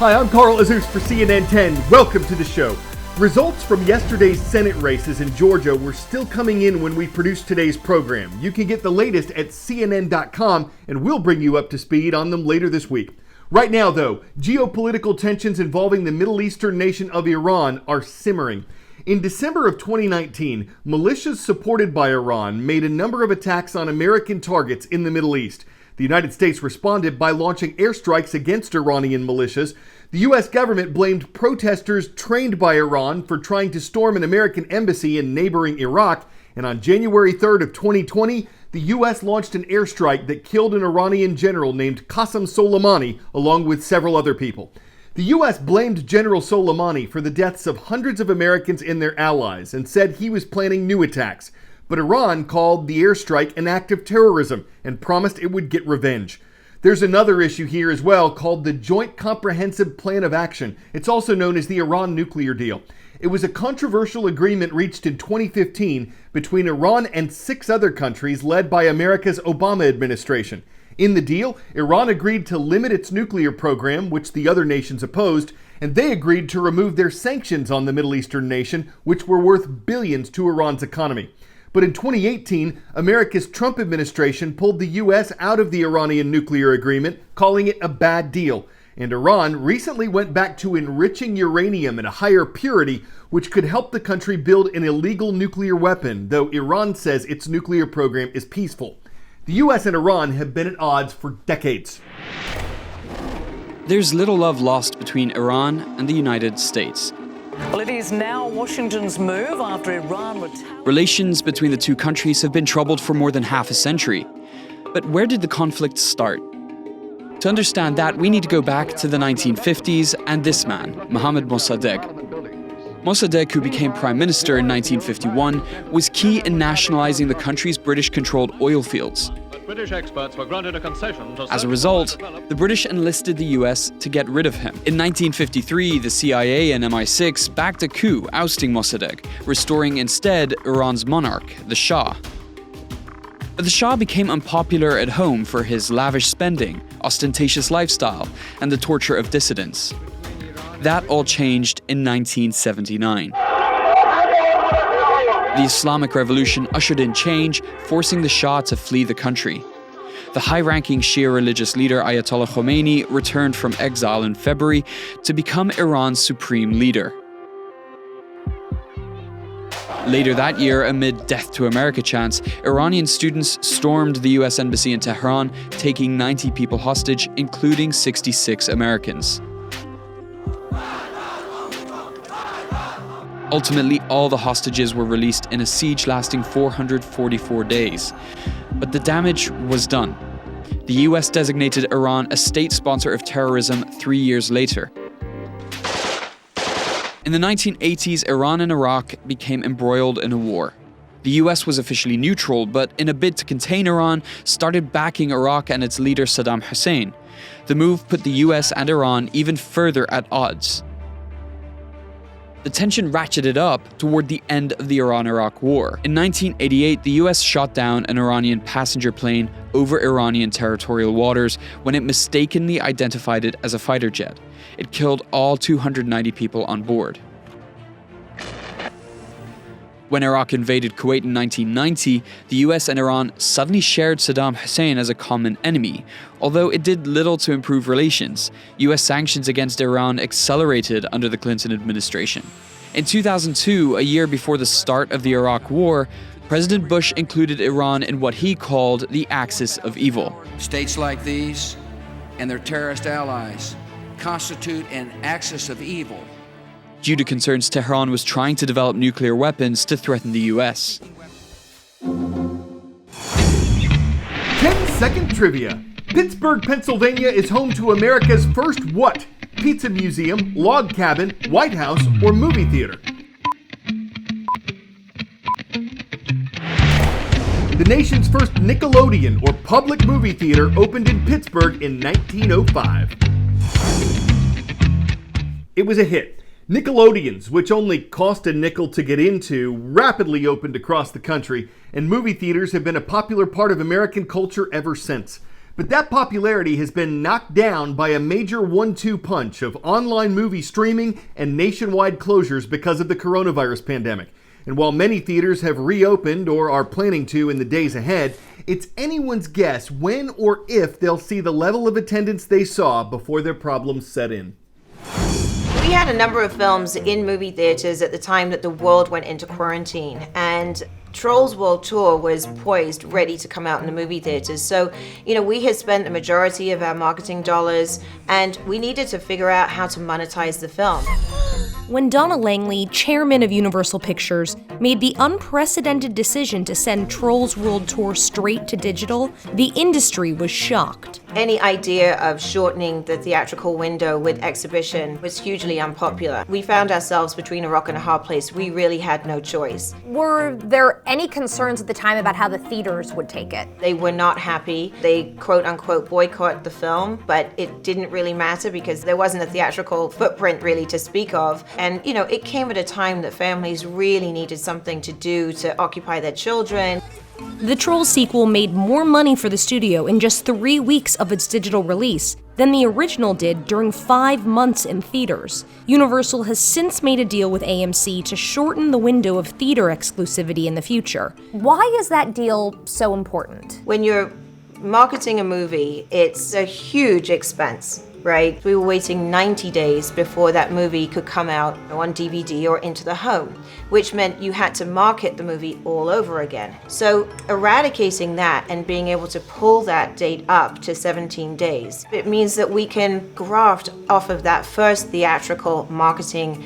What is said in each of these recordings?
Hi, I'm Carl Azus for CNN 10. Welcome to the show. Results from yesterday's Senate races in Georgia were still coming in when we produced today's program. You can get the latest at CNN.com, and we'll bring you up to speed on them later this week. Right now, though, geopolitical tensions involving the Middle Eastern nation of Iran are simmering. In December of 2019, militias supported by Iran made a number of attacks on American targets in the Middle East. The United States responded by launching airstrikes against Iranian militias. The U.S. government blamed protesters trained by Iran for trying to storm an American embassy in neighboring Iraq. And on January 3rd of 2020, the U.S. launched an airstrike that killed an Iranian general named Qasem Soleimani, along with several other people. The U.S. blamed General Soleimani for the deaths of hundreds of Americans and their allies and said he was planning new attacks. But Iran called the airstrike an act of terrorism and promised it would get revenge. There's another issue here as well called the Joint Comprehensive Plan of Action. It's also known as the Iran nuclear deal. It was a controversial agreement reached in 2015 between Iran and 6 other countries led by America's Obama administration. In the deal, Iran agreed to limit its nuclear program, which the other nations opposed, and they agreed to remove their sanctions on the Middle Eastern nation, which were worth billions to Iran's economy. But in 2018, America's Trump administration pulled the U.S. out of the Iranian nuclear agreement, calling it a bad deal. And Iran recently went back to enriching uranium at a higher purity, which could help the country build an illegal nuclear weapon, though Iran says its nuclear program is peaceful. The U.S. and Iran have been at odds for decades. There's little love lost between Iran and the United States. Well, it is now Washington's move after Iran retaliated. Relations between the two countries have been troubled for more than half a century. But where did the conflict start? To understand that, we need to go back to the 1950s and this man, Mohammad Mossadegh. Mossadegh, who became prime minister in 1951, was key in nationalizing the country's British-controlled oil fields. British experts were granted a concession to As a result, the British enlisted the US to get rid of him. In 1953, the CIA and MI6 backed a coup ousting Mossadegh, restoring instead Iran's monarch, the Shah. But the Shah became unpopular at home for his lavish spending, ostentatious lifestyle, and the torture of dissidents. That all changed in 1979. The Islamic Revolution ushered in change, forcing the Shah to flee the country. The high-ranking Shia religious leader Ayatollah Khomeini returned from exile in February to become Iran's supreme leader. Later that year, amid death to America chants, Iranian students stormed the US embassy in Tehran, taking 90 people hostage, including 66 Americans. Ultimately, all the hostages were released in a siege lasting 444 days. But the damage was done. The US designated Iran a state sponsor of terrorism 3 years later. In the 1980s, Iran and Iraq became embroiled in a war. The US was officially neutral, but in a bid to contain Iran, started backing Iraq and its leader Saddam Hussein. The move put the US and Iran even further at odds. The tension ratcheted up toward the end of the Iran-Iraq War. In 1988, the US shot down an Iranian passenger plane over Iranian territorial waters when it mistakenly identified it as a fighter jet. It killed all 290 people on board. When Iraq invaded Kuwait in 1990, the US and Iran suddenly shared Saddam Hussein as a common enemy. Although it did little to improve relations, US sanctions against Iran accelerated under the Clinton administration. In 2002, a year before the start of the Iraq War, President Bush included Iran in what he called the axis of evil. States like these and their terrorist allies constitute an axis of evil. Due to concerns Tehran was trying to develop nuclear weapons to threaten the US. 10-second trivia. Pittsburgh, Pennsylvania is home to America's first what? Pizza museum, log cabin, White House, or movie theater? The nation's first Nickelodeon or public movie theater opened in Pittsburgh in 1905. It was a hit. Nickelodeons, which only cost a nickel to get into, rapidly opened across the country, and movie theaters have been a popular part of American culture ever since. But that popularity has been knocked down by a major 1-2 punch of online movie streaming and nationwide closures because of the coronavirus pandemic. And while many theaters have reopened or are planning to in the days ahead, it's anyone's guess when or if they'll see the level of attendance they saw before their problems set in. We had a number of films in movie theaters at the time that the world went into quarantine, and Trolls World Tour was poised, ready to come out in the movie theaters. So, we had spent the majority of our marketing dollars, and we needed to figure out how to monetize the film. When Donna Langley, chairman of Universal Pictures, made the unprecedented decision to send Trolls World Tour straight to digital, the industry was shocked. Any idea of shortening the theatrical window with exhibition was hugely unpopular. We found ourselves between a rock and a hard place. We really had no choice. Were there any concerns at the time about how the theaters would take it? They were not happy. They quote-unquote boycott the film, but it didn't really matter because there wasn't a theatrical footprint really to speak of. And, it came at a time that families really needed something to do to occupy their children. The Trolls sequel made more money for the studio in just 3 weeks of its digital release than the original did during 5 months in theaters. Universal has since made a deal with AMC to shorten the window of theater exclusivity in the future. Why is that deal so important? When you're marketing a movie, it's a huge expense. Right? We were waiting 90 days before that movie could come out on DVD or into the home, which meant you had to market the movie all over again. So eradicating that and being able to pull that date up to 17 days, it means that we can graft off of that first theatrical marketing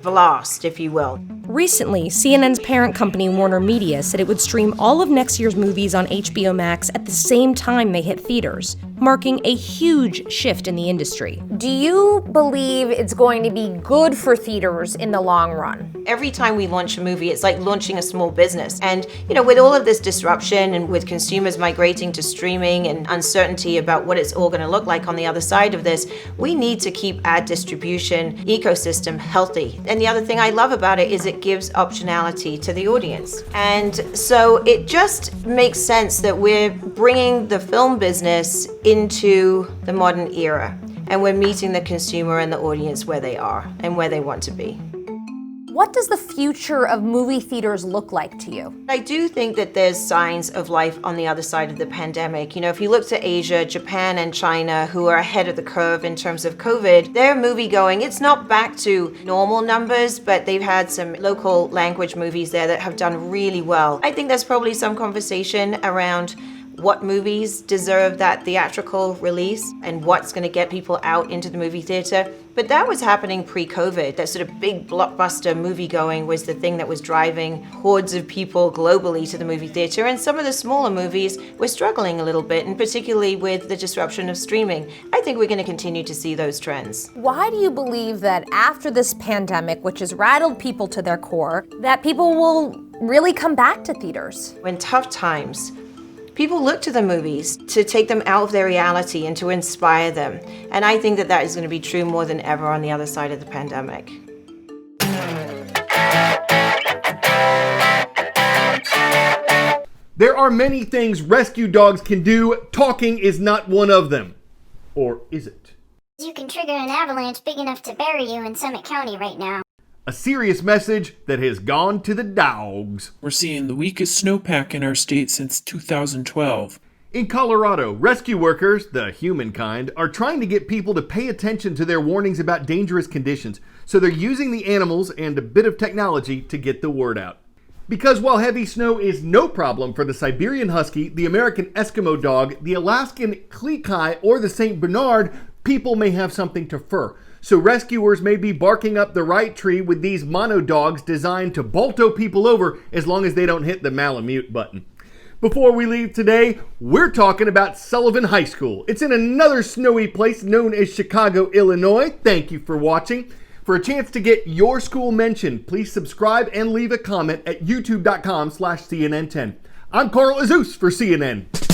blast, if you will. Recently, CNN's parent company Warner Media said it would stream all of next year's movies on HBO Max at the same time they hit theaters, marking a huge shift in the industry. Do you believe it's going to be good for theaters in the long run? Every time we launch a movie, it's like launching a small business. And, with all of this disruption and with consumers migrating to streaming and uncertainty about what it's all going to look like on the other side of this, we need to keep our distribution ecosystem healthy. And the other thing I love about it is it gives optionality to the audience. And so it just makes sense that we're bringing the film business into the modern era, and we're meeting the consumer and the audience where they are and where they want to be. What does the future of movie theaters look like to you? I do think that there's signs of life on the other side of the pandemic. If you look to Asia, Japan and China, who are ahead of the curve in terms of COVID, their movie going, it's not back to normal numbers, but they've had some local language movies there that have done really well. I think there's probably some conversation around what movies deserve that theatrical release and what's going to get people out into the movie theater. But that was happening pre-COVID. That sort of big blockbuster movie going was the thing that was driving hordes of people globally to the movie theater. And some of the smaller movies were struggling a little bit, and particularly with the disruption of streaming. I think we're going to continue to see those trends. Why do you believe that after this pandemic, which has rattled people to their core, that people will really come back to theaters? When tough times, people look to the movies to take them out of their reality and to inspire them. And I think that is going to be true more than ever on the other side of the pandemic. There are many things rescue dogs can do. Talking is not one of them. Or is it? You can trigger an avalanche big enough to bury you in Summit County right now. A serious message that has gone to the dogs. We're seeing the weakest snowpack in our state since 2012. In Colorado, rescue workers, the humankind, are trying to get people to pay attention to their warnings about dangerous conditions, so they're using the animals and a bit of technology to get the word out. Because while heavy snow is no problem for the Siberian Husky, the American Eskimo dog, the Alaskan Klekai, or the St. Bernard, people may have something to fur. So rescuers may be barking up the right tree with these mono dogs designed to Balto people over as long as they don't hit the Malamute button. Before we leave today, we're talking about Sullivan High School. It's in another snowy place known as Chicago, Illinois. Thank you for watching. For a chance to get your school mentioned, please subscribe and leave a comment at youtube.com/CNN10. I'm Carl Azus for CNN.